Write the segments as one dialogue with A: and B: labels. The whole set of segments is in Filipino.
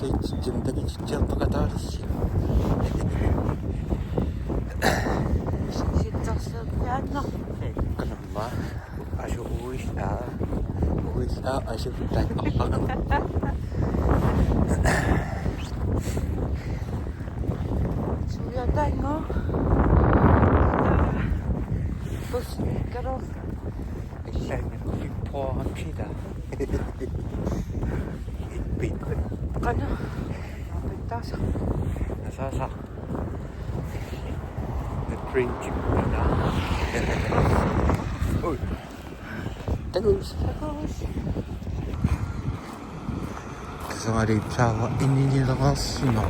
A: Итситсимтаги титсиарпакатаалисси.
B: Ситсарсиарпиааннарпи.
A: Канамма асу уиллаа асуфтаак арпагана.
B: Суятайнго. Бус каров.
A: Иллаангилли поамсида. Иппит.
B: Qana. Pittaasa.
A: Nasasa. The green chip na. Oi. Tagus. Kasama sawa ininilagasino.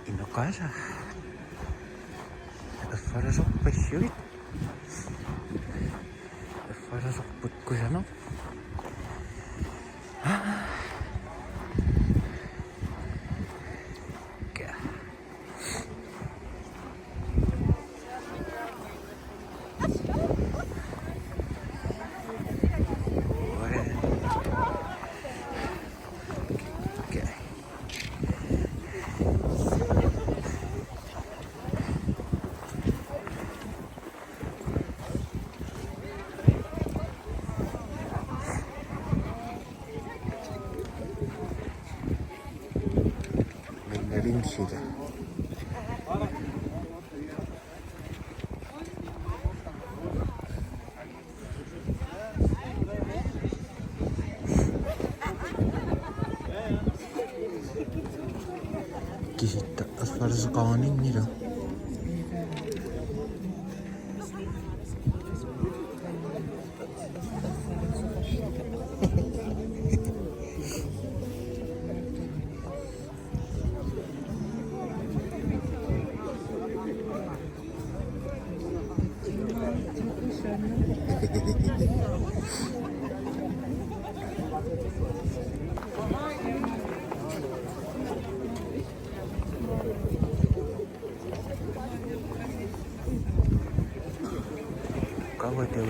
A: Inokasa. Farasokpassuit. Farasokput ko siya, no? Kaya. Rin sila. Kita as far as kanin nila. Wait.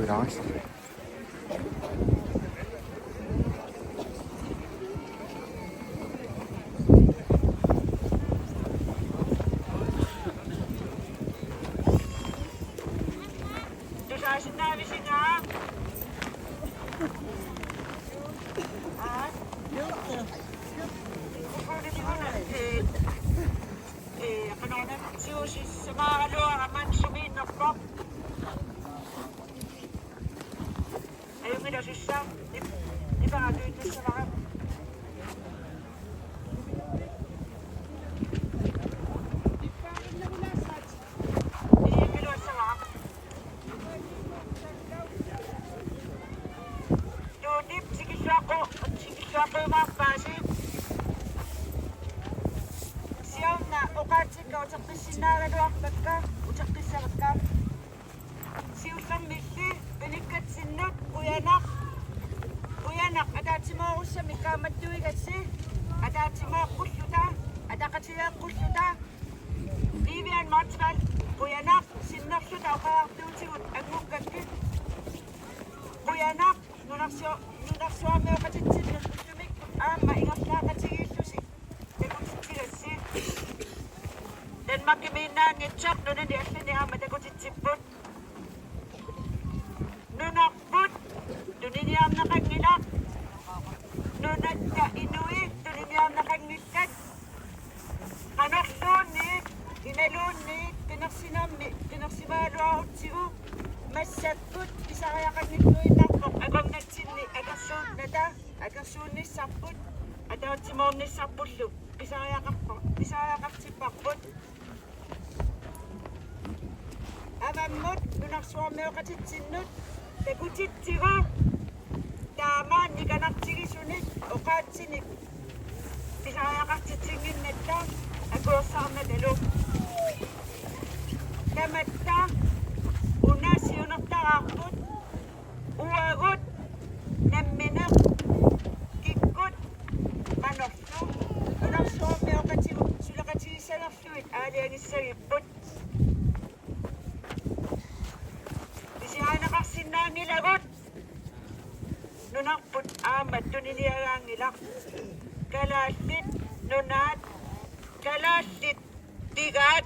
A: Nice.
B: Dus als je daar weer zit aan. Mitä sisään? Niin vähän tyytyssä vähän. Niin piloissa vähän. Joo, tipsikin saako vaan pääsi. Sieltä okatsikka utsakpissin näällä duakkatka. Utsakpissavatkaa. Siusan missi. Penikkat sinne. Uyanak. Ataatsimoorussa mikaamattuigatsi. Ataatsimooqqulluta. Ataqatiaqqulluta. Liivian matval. Uyanak. Sinnerluta uqaartuutigut angukkakki. Uyanak. Nunarsuamioqatitsinnu ullumik. Aamma ingerlaaqatigillusi. Takutitsigassi. Tanmakkimiinnaanngitsaq nunani allani aamma takutitsipput. Nunarput. Tuniniarnaqangilaq. Nunatta inui. Tuniniarnaqangillat. нуарсуунниссарпут атаатсимоорниссарпуллу писариақартиппарпут аваммут нунарсуармеоқатитсиннут такутитсига таамаан никанартигисуник оқаатсиник писариақартитсингиннатта акуерсаарнаталу таматта унасиунертараарпут уагут намминеқ киккут манорсу нунарсуармеоқатигу сулақатигиссанерлуит аалиангиссагиппут писиаанеқарсинаангилагут нунарпут аамат тунилиагаангилар калааллит нунаат калааллит тигаат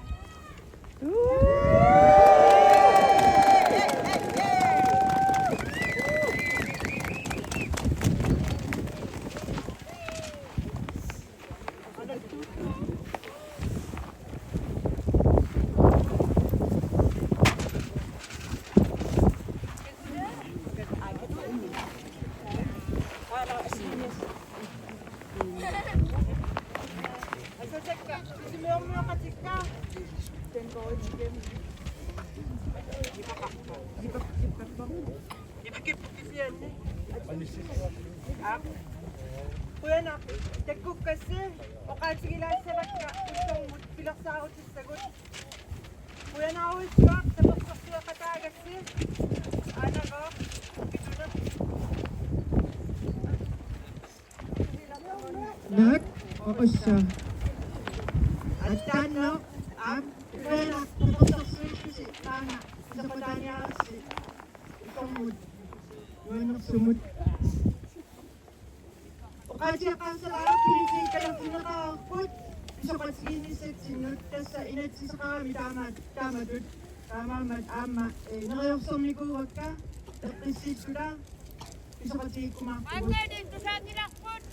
C: Kuya tagkuk kasi, o kahit sige lang sa raka, itong pilaksaot sa sagot. Kuya na ako iswak, sa pagsasya katagas si, anak ko,
D: Nak, oo siya. At tano, pera, tapos si Tana, sa patanya si Ikamud. Bueno, sumut. O kasi ka sa araw, pinisay ka lang sinakakot. Isa pa sinisip, sinut, sa inat si sa kami, tama dun. Tama, ama. Nakayok sa umikuwag ka, napisip ko lang. Isa pa siya kumakot.
B: dito sa nilakpot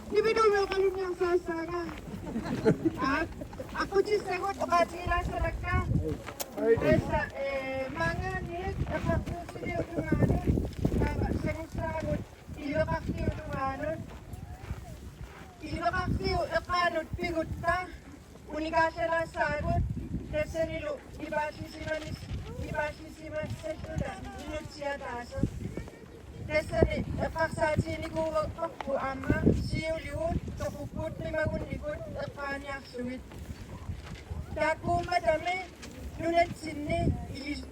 D: Di ba daw may kalim niyang sasara? At ako siya sagot, bakasila sa raka. Desa, mga nit, nakapusin yung tumanon. Sagot, ilokakti yung tumanon. Ilokakti yung nakanot, pigot ta. Unikasya lang sagot. Desa nilo, ibasi si Manis sa syuda, inot siya taso. Desa ni, napaksaji ni Kuwag Pakpo Ama, siyo liwot, kakupot ni Magunikot, at kanyak suwit. Dako madami, nunat sinni,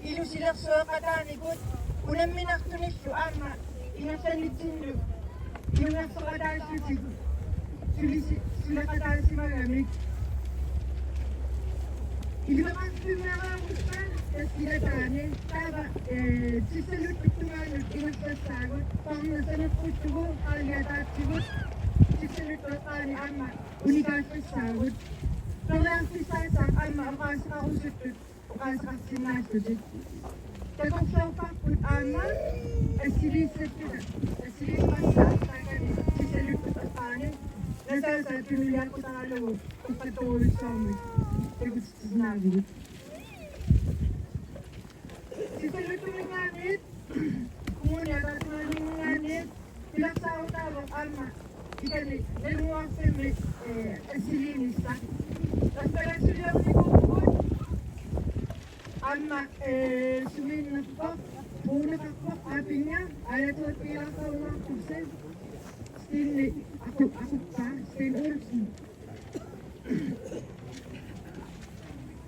D: ilusilak sa katanikot, unang minaktunis yu Ama, inasanit sinlo, yung nasa katasyo sila katasyo magamit. Ilakas pinakamusta, tas kinatanin, taba, sisalot tumanot, inasasagot, pang nasanot po tugo, kaliatat sigot, sisalot po tani ama, unikas po sagot. Kailang sisasak, ama, ang kasa kakusutut, o kasa kasinasutut. Takong siya pakput ama, asilisat yun, asilisat sa asagan, sisalot po tani, nasasa, tunuyan ko talo, kung patuloy sa amin. Tegus sinagit. Sisalot ko ng nganit. Kumuna, tatulad ng nganit. Pilaksaw tawag, ama. Ikali, nalunguang semit, asilinis ta. Tapos pala sila ni Kukut. Ama, suminat ko. Muna kako, atin niya. Ayaw ko at pilaksaw ng kusin. Still, ako pa. Still also.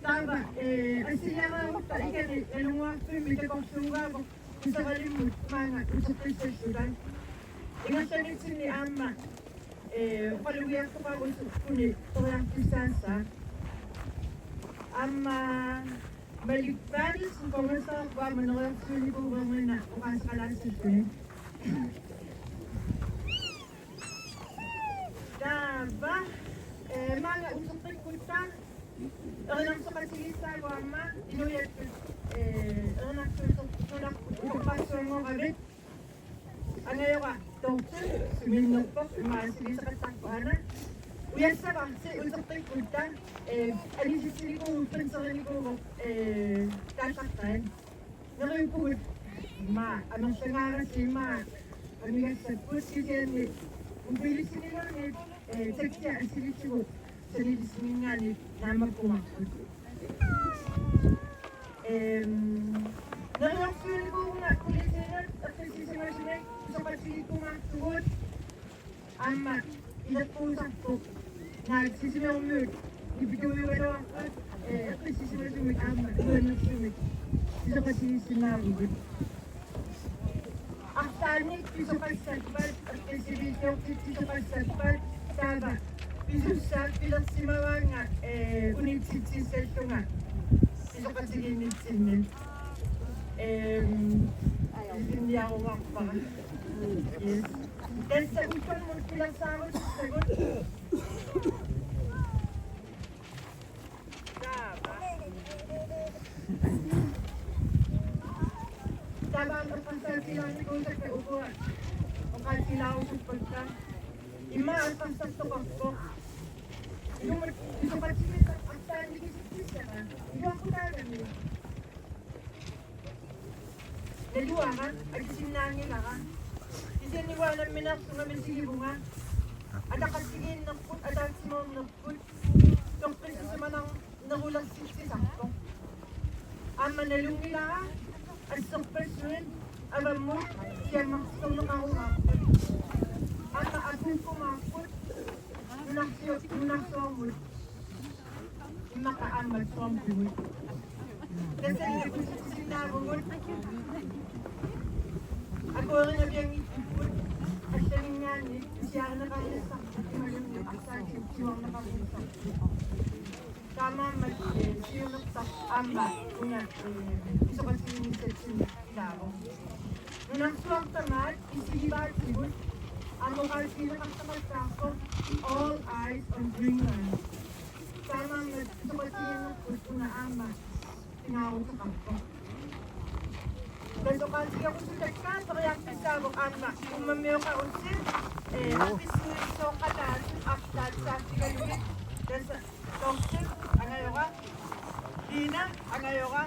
D: Tama, ang sinama ta ikan ang mga pimili kong sunga ko sa kalimut mga sa presisuran. Inasanit ni ama, paluyan ko pa kung sukunit ito lang pisansa. Ama, maligpanis kung kung sa kwa manolang suni ko ba muna kung kasa lang sa suni. Tama, mga usapin ko ta. Ang sa kasilisa ko ama, inuyat ko, ang nagpapasyon mo kabit. Ang ngayon ka, doktor, suminok po, umasilisa ka sa kuhana. Uyan sa ba, si usap tayo kulta, alisisili ko, upan sa kani ko, kasaktan. Ngayon po, Ma, anong sangaran si Ma? Amigas sa pusi ni umbilis nila ni tekya silichu sililis nga ni nama kumakot. Nalangsun ko nga kulit nila at sisimasinay sa pasili kumakot. Ama, inapusak ko. Nagsisimaumid. Ibigay mo ito at sisimasimig ama. Nalangsunit. Isa kasi sinamid. Ang tanik, piso pagsalpal, at kasilisyo, piso pagsalpal, taba. Piso sa pilang simawa nga, unitsitsisel ko nga. Piso kasilinitsin hindi ako makpa. Yes. Dahil sa upan mo, pilang sagot, sagot. Taba ang pagpasal silang ko sa kaupuan. O kahit sila ako sa pagpasal. Ima ang pasal sa pagpo. Yung ito pa sila ang saan hindi kisipisa ka. Ito ang kutaran mo. Nalua ka, ay sinangin ka. Isiniwanan minak sa ngamin silibo nga. At akasigin ng put, at ang simong ng put. Itong prinsesa man ang nahulang sisisa ko. Ang manalong nila ka. At sa person, alam mo, siya maksulong ako makapot. At asin ko makapot, nunaksuamot, makaamal suamot. Kasi nga kung sa sinabot, ako rin nabiyang itipot, at siya rin nga ni, siya nakalisak, at malam niya, at sa siwang nakalisak. Tama mag-siya, siya nagsak, amba, una, iso kasi yung laro. Nung nagsuwang tamad, isigibar sibot, ang mukha sila nagsamasako, all eyes on Greenland. Tama mag, iso kasi yung una amba, tinawag sa kampo. Dahil kasi ako sa tagkan, kaya ang pisabok amba, kung mamiyo ka unsin, pisunso ka na, after sa sigalulit, dahil sa tongsin, angayo ka, Dina, angayo ka,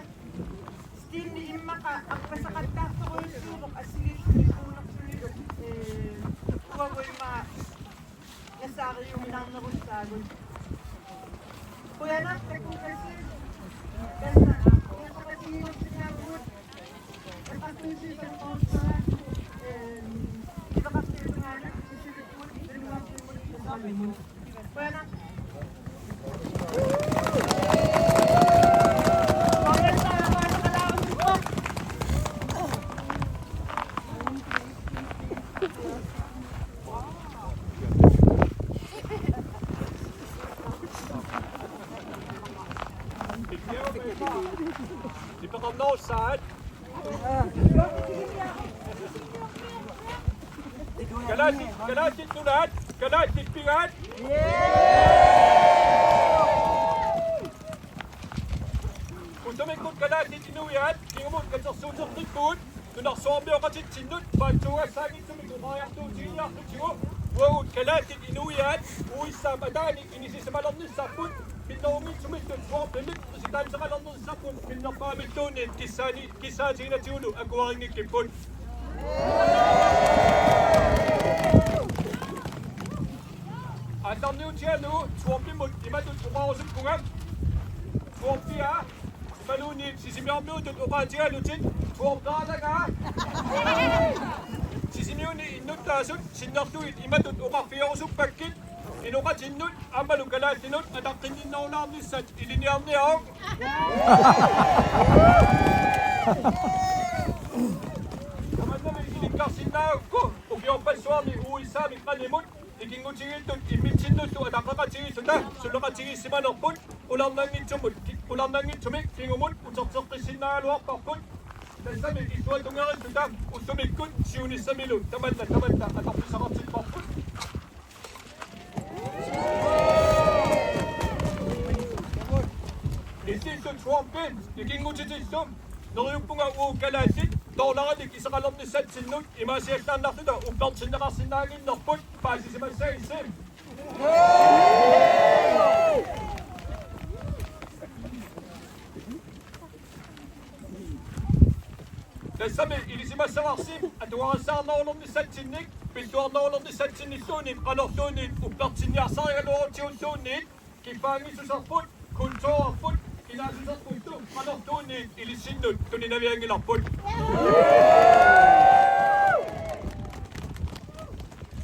D: still ni Ima ka, ang pasakat ka sa ko yung surok, at silit-sulit, sulit, kuha ko yung mga nasari yung minang narusagol. Kuya na, kung kasi, dahil na, kung kasi yung sinabot, at patuloy sa kontra, iba kasi yung nga na, sisilit mo, pero mga simulit sa sabi mo. Kuya na,
E: Keep it on those side. Kanatit tunat, kanatit pingat. Kung tumikot kanatit inuyat, kingamot ka sa susok nikot, kung naksombyo ka sa sinut, pagsuwa sa akin tumikot kaya tusiya, tusiyo. Wow, kanatit inuyat, uwi sa madani, inisi sa malam ng saput, pinawangin sumitut, swamp limit, sitan sa malam ng saput, pinapamit tunin, kisasi na tiulo, ako ang nikipon. Adam niyo siya no, swampi mo, imatut ukawasan kungam. Swampi ha, malunit, sisimyaw mo, tutukan siya, lutin, swamp ka lang ha. Sisimyaw ni inut lasun, sinaktuit, imatut ukafiyaw sa pagkit. Inukat sinut, amalong kalat sinut, at ang kininaw namin sa iliniyam niya. Kaman namin iligkasin na ko, kung yung palswami, uwi sa aming kalimot, ikingot singit doon, imitsin doon to, at ang kakatsingit doon na, sulakatsingit si Manokpon, ulang nangit sumik, tingumot, usaksak kisin na aluak pakpon. Dahil sa amin, ito ay tungaran doon na, usumikot, siunis sa milon, taman na, at ang pisakapsit pakpon. Isin swampin, ikingot si Sistom, nakayong po nga ukalasit, taulangan ikisa kalam ni Seth Sinut, imasiyas na anak nito, upang sinakasinangin nakpot, pasi si Mansay Sim. Dahil Sami ilisimassavarsim atuarassaarnaulornissaatsinnik pilluarnaulornissaatsinnissuunin qanorluunin uppertinniarsarialuorutiunsuunnit kifaangisusarput kunsoarput ilaasusarputtu qanorluunin ilissinnut tuninaviangilarput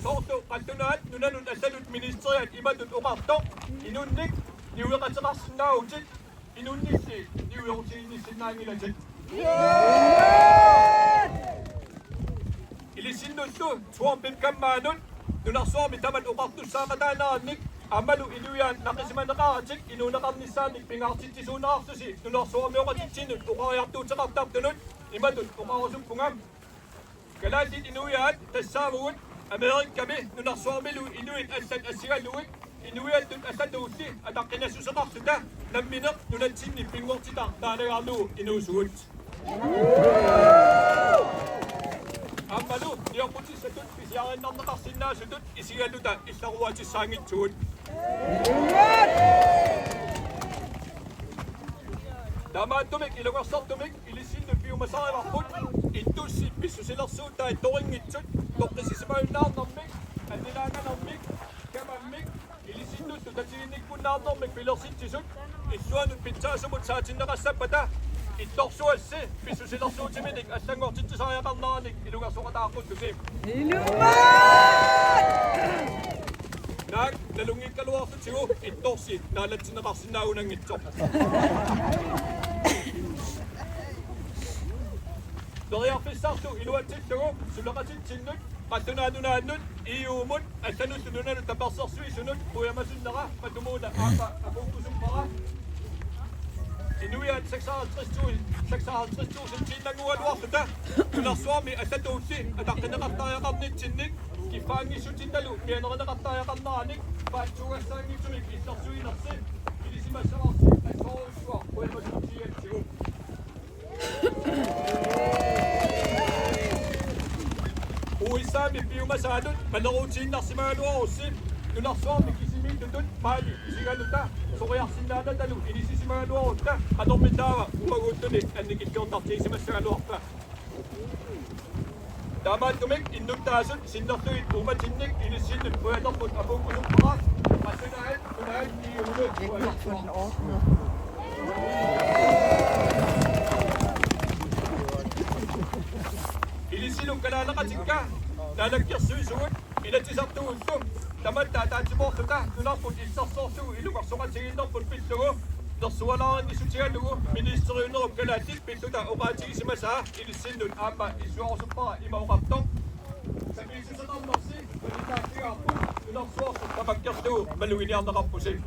E: sortu qattunaat nunanut assalut ministeriat imatut uqartoq inunnik niueqateqarsinnaagutit inunnissi niuequtiinnissinnaangilatit ilissinnuttu suorpip kammaanut nunarsuarmi tamat uqartussaaqataanaarnik аммалу илуяан нақисиманеқаратик инунеқарниссааник пингаартиттисуунеқартуси нунарсуармиоқатитсинут уқариартуутеқартартунут иматут уқарусуппунгам галаатит инуяат тассаамугут америкками нунарсуармилу инуит аллат ассигаллугит инуяаттут аллатуусси атаққинассусеқартута намминеқ нунатсинни пингуортитар таалагаарлугу инуусугут аммалу ниоқутиссатут писиариннарнеқарсиннаасутут исигаллута илларуатиссаангитсугут Tamaattumik ilungarsartumik ilissinnu piumasarilarput ittussi pissusilersuuttaa torinngitsut toqqisisimaunnaarnermik annilaanganermik kamammik ilissinnuttu tatiginnikpunnaarnermik pilersitsisut illuanut pitsaasumut saatinneqassappata ittorsuassi pissusilersuutiminik allangortittisariaqarneranik ilungarsoqataaquttusim Nak nalungikkaluartutigu ittorsi naalatsinneqarsinnaagunangitsoq Toriarpissartu iluatillugu suleqatitsinut qattunaanunaannut iuumut allanullu nunanut tapersersuisunut uyamasunneqa qatumuuna aapa apuukkusumpara Inuiat 56,000 tinnangualuarluta tunarsuarmi allatuussi ataqqineqartariaqarnitsinnik kifaangisutittalu mianereneqartariaqarneranik paatsuugassaangitsunik illersuinersi ilisimassavarsi assoruussuar uyamasutigatsigu uissaami piumasaalut maneruutiinnarsimaaluarussi tunarsuarmi kisimiittutut paali isigaluta soriarsinnaanatalu ilisisimaluarutta qanormittaava umaguuttuni annikilluortartiisimassagaluarpa Tamaattumik innuttaasut sinnerluit umatinnik ilissinnut uyalerput apuukkusuppara qassunaat tunaat iulut Ilisilun kalaanaqatikka naalakkersuisugut ilatisartugullum tamattaa taatimuorluta tunarput issarsoorsugu iluqarsoqatiginnerput pillugu nersualaarannisutigalugu ministeriunerup kalaatik pilluta oqaatigisimasa ilissinnut aamma issuarusuppara imauqartoq samiisuseqarnersi ulitaakkigaarput tunarsuorsu tamakkerlugu maluginiarneqarpusik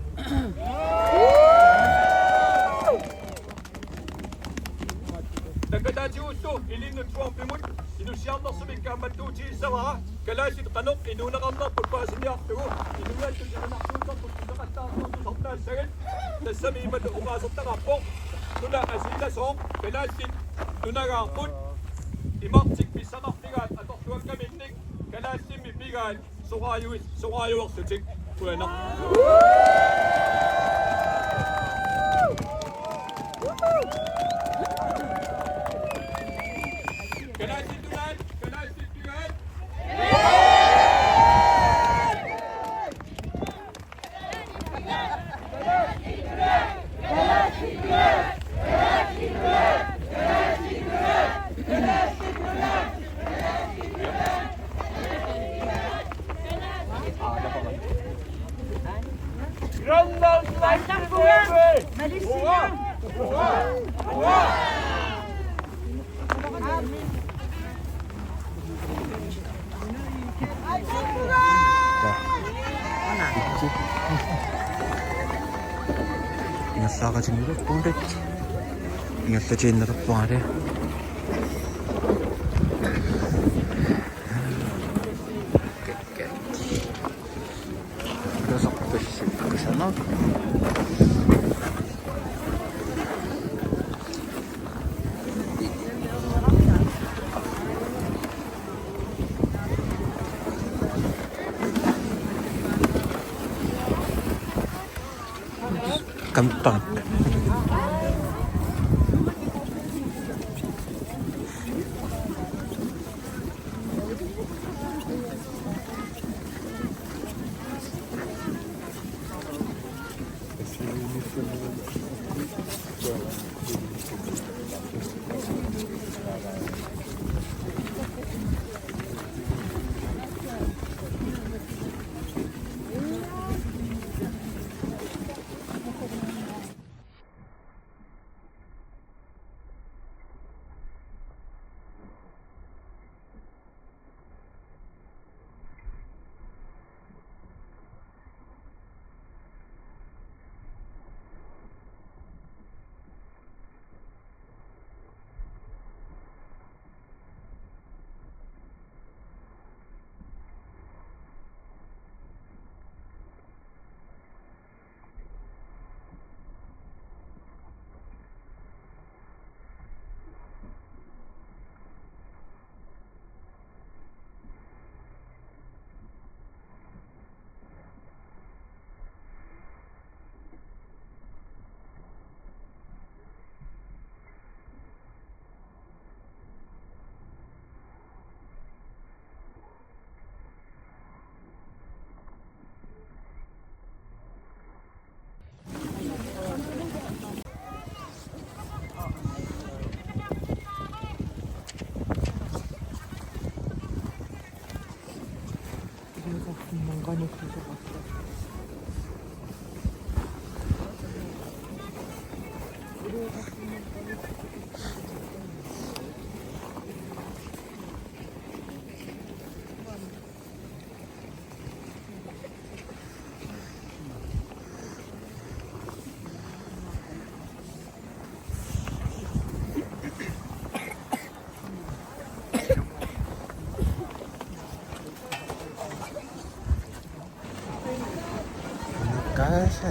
E: Takataatiuussu ilinnut suarpimut inussiarnersumik kaammattuutiissavara kalaasit qanoq inuuneqarnerput paasiniartugu inuattut imanarsuutarput ineqattaarsuutusartaassagat tassami imatu uqaasertaqarpoq tuna asiilasooq kalaasit tunagaarput imartik pissaqarpigaat atorluakkaminnik kalaassimmi pigaat soqaayuersutik uanaq
A: Ingassaqatinngup puuntat ingallatinneruppuare Kusana kentang Casa.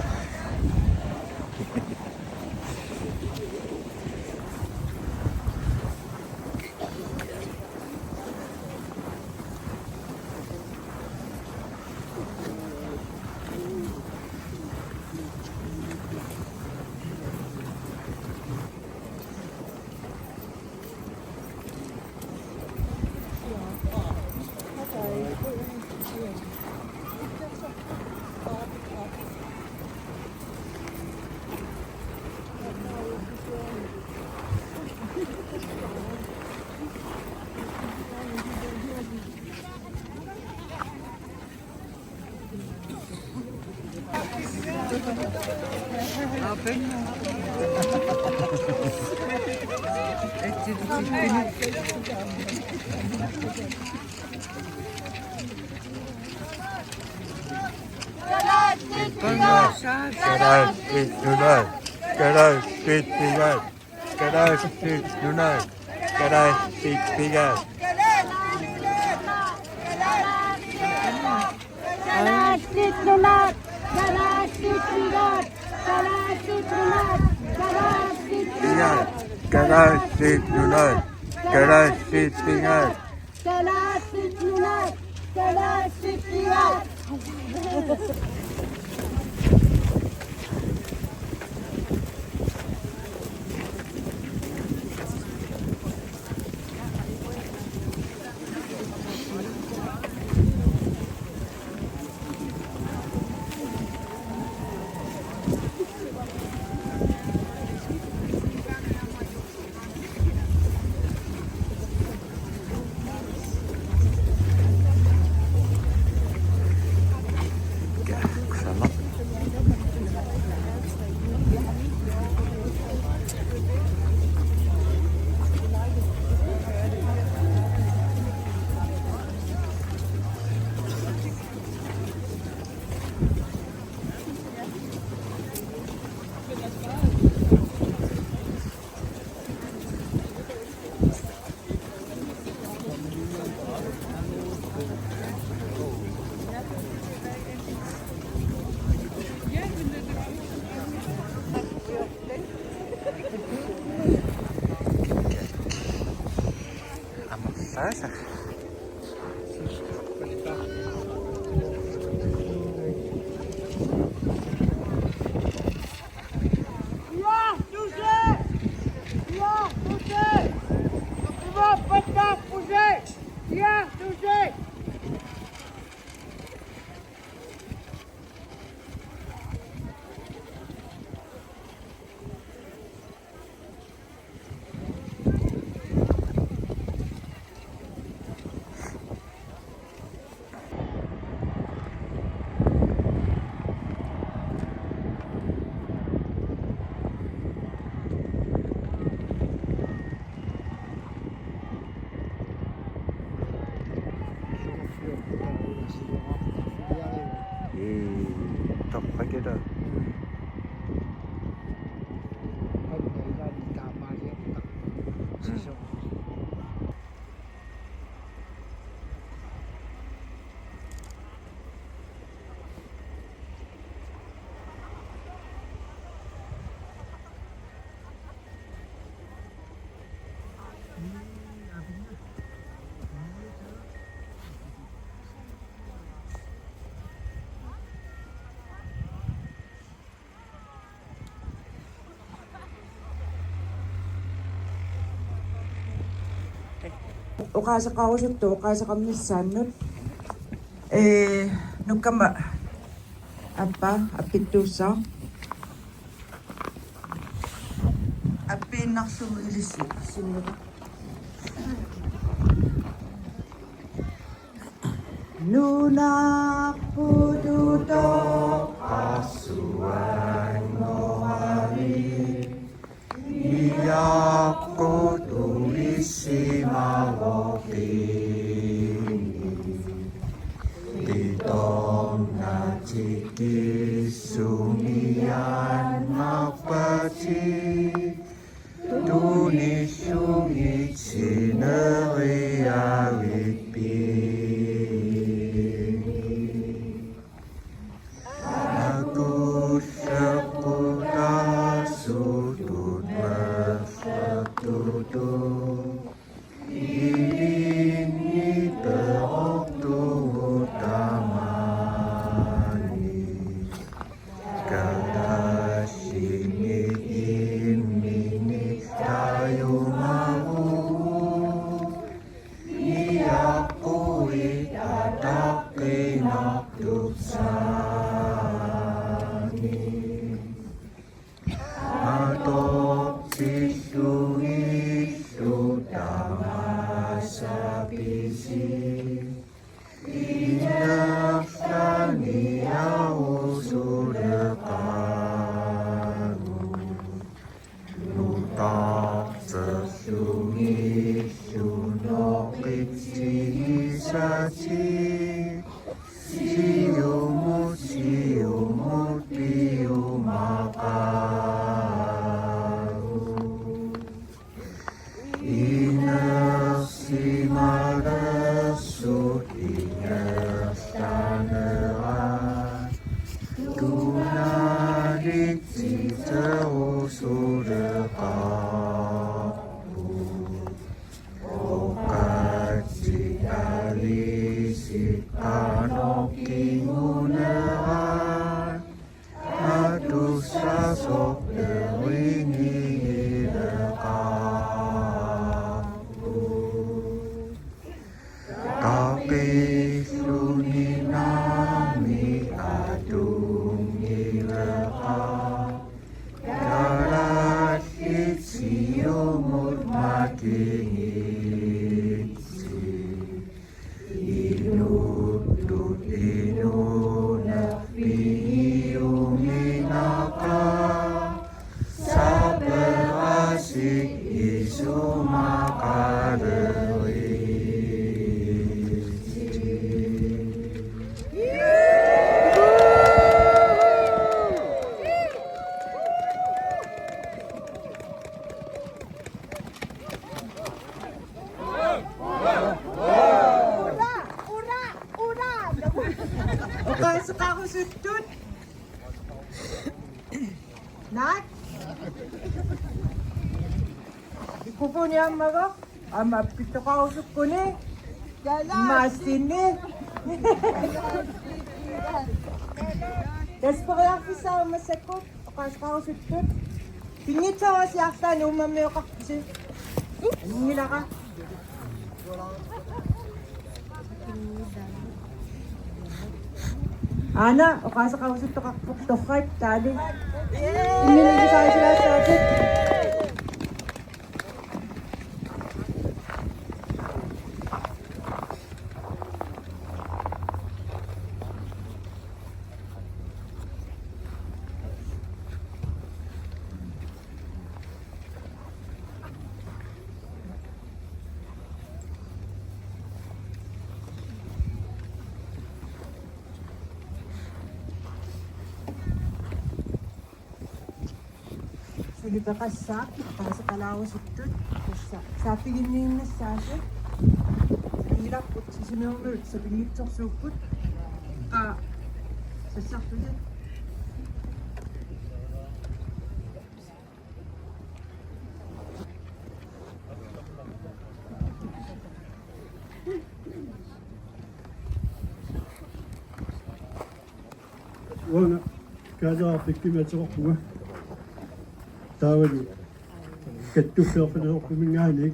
A: Kadar street lunar. Kadar street figure. Kadar street lunar. Kadar street figure.
F: Galastik lunar, galastik lunar, galastik lunar, galastik
A: Figure. Kadar street lunar. Kadar street figure.
F: galastik lunar, galastik lunar.
A: Kusama. Ama sasa.
C: Ja, touché! Ja, touché! Tu vas pas bouger! Ja, touché!
A: Toprakeda.
D: Uqaasaqarusuttu uqaasaqarnissaannut nukkama appa appittuussaa appiinnarsumu ilissi sinnuqa lunak pututok
A: asuhan mohari iyaku tulisi mawokini ditong najiki sumian mapaci Tuni sungi sineri awipi Aku seputa sudut bersekutu Ini teroktu utamani Kada sini ini tayo mau Iyaku itatak kinakduksani Atok sisu isu tamasapisi Inaksani au sudekamu Nutak sesungi sunokit sisaci Siumut piumakaru Inaksi maresut inastaneran Tunadik citau sudekapu Okat cikali sikanoki muneran Aduh sasok dewingi dekapu Kaki suni nami adung ileka Darat itsi umut makin itsi Inutut inuna pingiuminaka Sabar asik isu makarewi
D: Oka suka ko sutut. Nak? Ikupo niya maga. Mapito ka usok ko ni. Masin ni. Des pa kaya kisa masakot. Oka suka ko sutut. Pingit sa wasi akta ni umamayo ka kasi. Nila ka. Ana, o kasa ka usap to kakpuk tali. Inilang sa sila sa atin. Sige ka kasak, para sa kalawas ito. Sa tingin niya yung nasasya. Sa hirap po, sisinunod, sa bingit sa supot. Sasak to dyan.
G: Bueno, cada afecti me tsaka ko. Tawag kettu sa pano ko mingani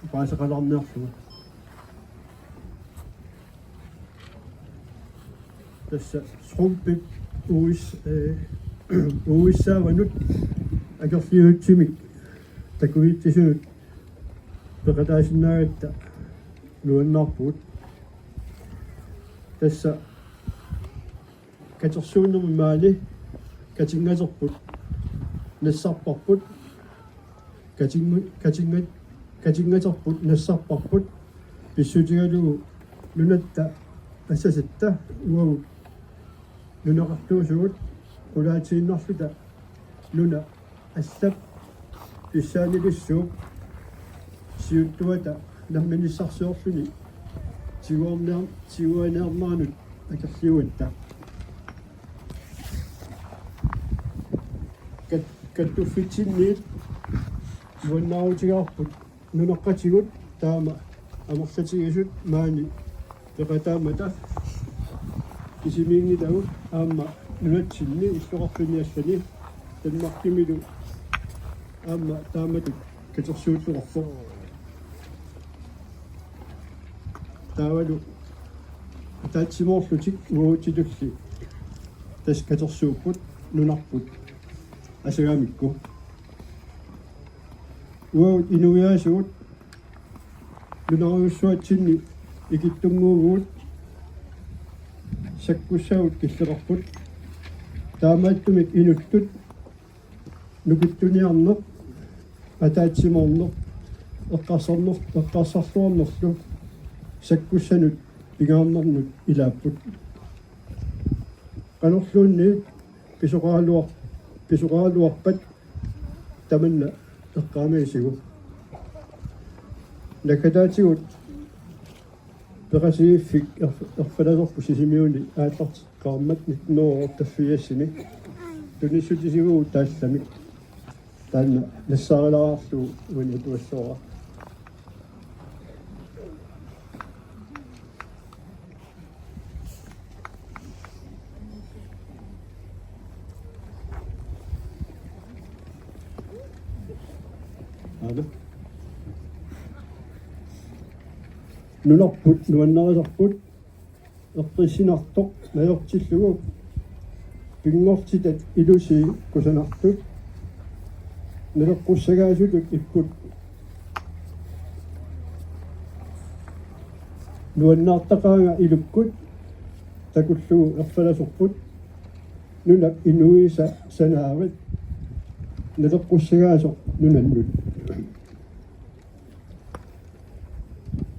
G: pasa ka lang na ko. Tas schompit uis sa wanut aga fiu chimik takuit tisu pagkataas na ita luan na put tässä katersuunnermi maali katingaserput nassarparput katingaserput nassarparput pissutigalugu nunatta assasatta uagu nunaqartuusugut qulaatiinnerluta nuna assap pissaanilissuup siuttuata namminissarsuorluni tiguanearmaanut akerliuatta kattuffitinniit muannaarutigaarput nuneqqatigut taama амерлатигисут маани пеқатаамата кисимиингитагу аама нунатсинни иллоқарфиниассани танмаркимилу аама таамату катерсуутлуқарфо таавалу таатсимоорлутик уутилулли тас катерсууппут нунарпут асагаамикку уут инуяасуут нунарюссуатсинни икиттунгуугуут саккуссагут киллеқарпут таамааттумик инуттут нукиттуниарнеқ атаатсимоорнеқ эққарсарлуарнерлу саккуссанут пигаарнернут илааппут канорлуунни писоқаалуарпат таманна эққаамаисигу накатаатигут пеқасииффик ерфаласорпу сисимиуни ааллартеққармат 19 таффиассими тунissутисигуу таалламик таанна нассаарилаарлу уни туассоора ада нунарпут нуаннерисарпут эққиссинартоқ наёртиллугу пингортитат илуси кусанартут нелеққуссагаасутут иккут нуаннаартақаага илуккут такуллугу ерфаласорпут нунак инуиса санаарит нелеққуссагаасоқ нунаннут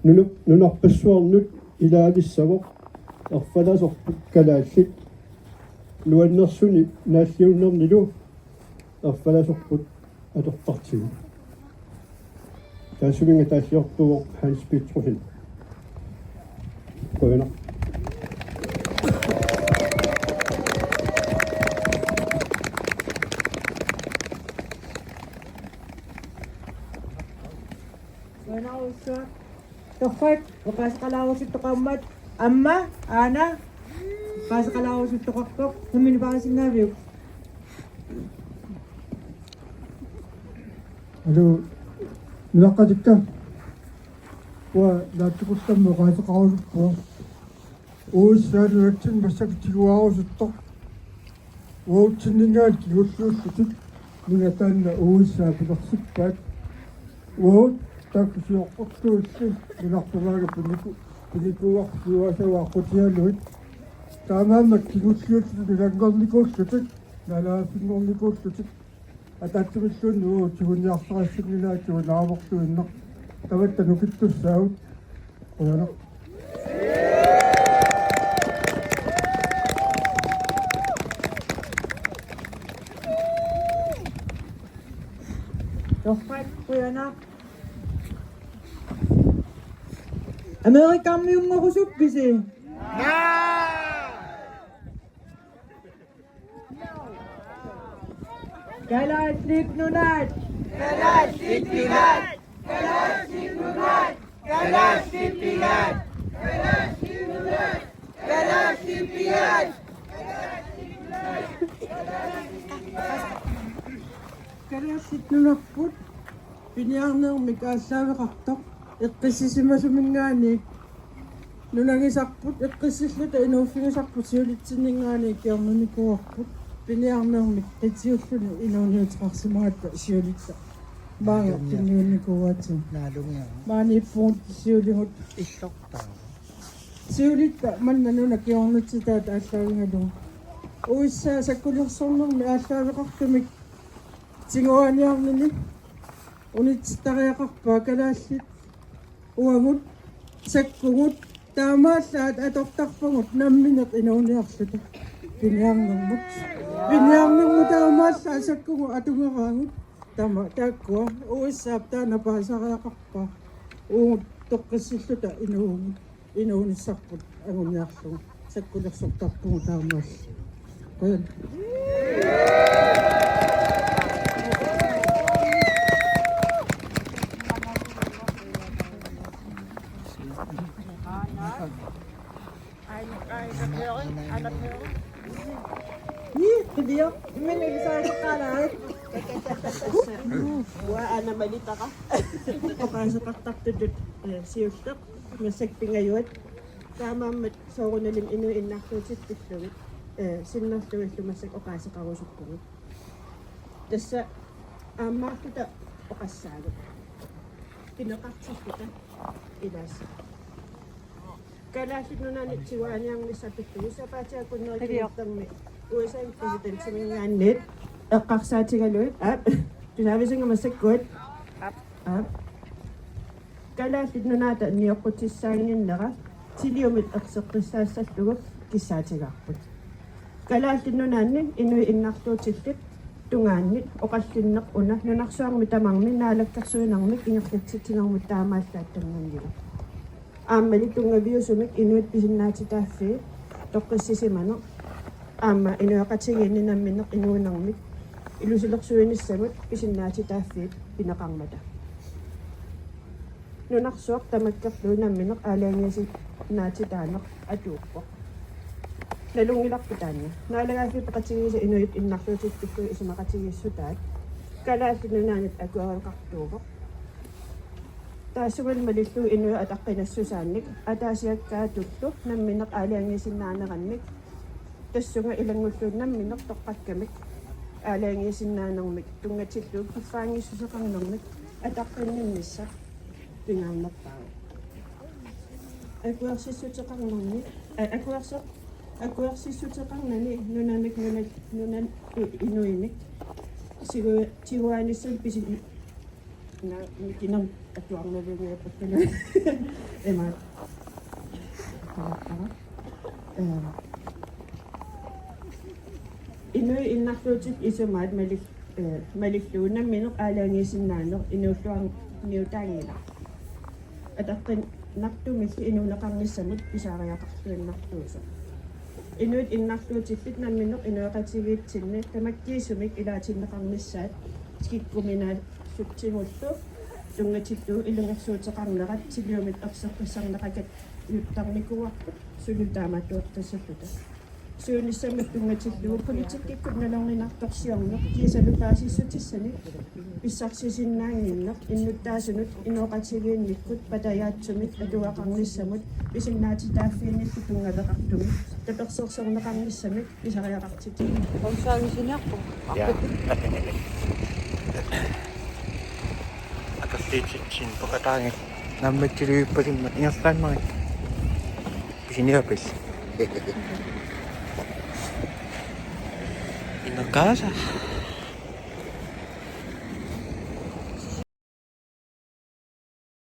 G: нунарпассуарнут илаалиссавоқ ерфаласорпут калааллик нуаннерсуни нааллиуннернилу ерфаласорпут атортартигу таасуминга тааллиортуоқ Ханс Петрусен коена
C: Tofat, ukasakalausittoqammat amma ana ukasakalausittoqartoq namminipaasinnaavik
G: алу нуаққатикка уа лааттукуссамму qaasaqarulluppuа уусаалуатсин массактигуарусутто уутсиннингаат киуллууллутик нунатаанна уусаа пилерсиппаат уут таксиоққортуусси нунартуваага пиникуарсуасавааққутиалуит таамааммак кигуллууллутик нулангорникууллутик налаасингорникууллутик атаатсумиллуунни уу тигунниарсарассигнилаатсуа наавортуиннақ таватта нукиттуссаут қуяна
C: Tofat, quyana Amerikammiunngorusupписи Kalaasnipnunat Kalaasnipnunat Kalaasnipnunat Kalaasnipnunat Kalaasnipnunat Kalaasnipnunat Kalaasnipnunarput piniarnermik аассаавеқартоқ эққиссисимасумингаани нунагисарпут эққиссиллута инууффигисарпут сиулитсиннингаани киорнуникуарпут пиниарнермик итсиуллуни инууниутеқарсимаатта сиулитса маага тинниунникуаатсин маани иппуут сиулигут
H: иллортаа
D: Siulit ka man nakiwanot si tata asawa nga doon. Uisa sa kulusong nung may asawa ka tumik. Singawan niya ang nini. Unit sa takaya ka pa kalasit. Uwangot. Sa kungot. Tama sa atok-tak pangot. Namin at inauniak sa ta. Piniyang ng mut. Piniyang ng mut tama sa kungot atong nakangot. Tama takwa. Uisap ta napasa kaya ka pa. Ungot tok kasi sa ta inaungot. Inauni sakot ang unyakso sa kulasok tapong tamas. Kaya.
C: Hindi yun. May nagsasabi ka na eh.
D: Buwaan na malita ka. Papasok ka takto serious tak. Masagpi ngayon. Tama sa ako nalim inuin na ko si Tishawit. Sinas to is tumasag o kasa ka ko ko. Tapos sa ama kita o kasagot. Pinakaksis kita. Ilas. Kalasit no nanit siwa niyang nisapit ko. Sa pacha ko no kitang may usa yung president sa mga nganit. Kaksa siya lord. Tunabi siya nga masagkot. Kalasit no nata niyo ko sisangin na ka. Siliyomit at sa krisasa tuwa kisa siya kapot. Kalasit no nanin inuin nakto sisip. Tunganit o kasinak una. Nanaksuang mitamang minalagkakso nang mit inakitsit sinang mitama sa tanong nila. Malitong nga biyo sumik inuit pisin na si tafe. Toko si manok. Inuakat sige ni namin nak inuunang mit. Ilusulok suwi ni samot pisin na si tafe. Pinakang mata. Nunaksok tamadkaklo namin nak alay niya si Nazi Tanok at Yukok. Nalungilak kita niya. Naalagay pa katsigi sa inuit inakto si Tito isa makatsigi sutat. Kala sinunanit ako ang kaktubok. Tasuwal malito inu at akay na susanik at asya ka tukto na minak alay niya sinanakan mik. Tas yung ilang gusto na minak tokat kamik. Alay niya sinanang mik. Tungat sito kifangi susakang ng mik at akay niya misa. Pingamak tao. Ako si susakang ng mik. Ako si susakang nani nunanik nunan inuinik. Siguro chiwani sa pisin na kinang atuang na rin nga pagkala. Ema. Inoy inakrochit isumad maliflo na minok alang isin nanok inutuang niutangin. At ako naktumis inunakang nisamot isa kaya kaktuan naktusa. Inuit inakrochit na minok inukat sigit sinne tamakki sumik ilachin nakang nisat skit kumina suksin mo ito. Yung nagsitu, ilang nagsud sa kang nakat, siliyomit ak sa kusang nakagat yutang ni kuwa. Sunod tama to at sa tuta. So yun isa mat yung nagsitu, politik ko na lang ninaktok siyang nak, kisa lupasi sutis ni. Isak sisin na nak, inuta sunod, inokat sigin likot, padayat sumit, aduwa kang nisamot, isang natin tafi ni itong nagakak tumit. Tapaksok na kang nisamit, isa kaya kaksit.
C: Kung saan siya po.
A: Yeah. Atas cicin pagkatangin. Namagkiri pa rin matingastan mga. Sini habis. Inagkasa.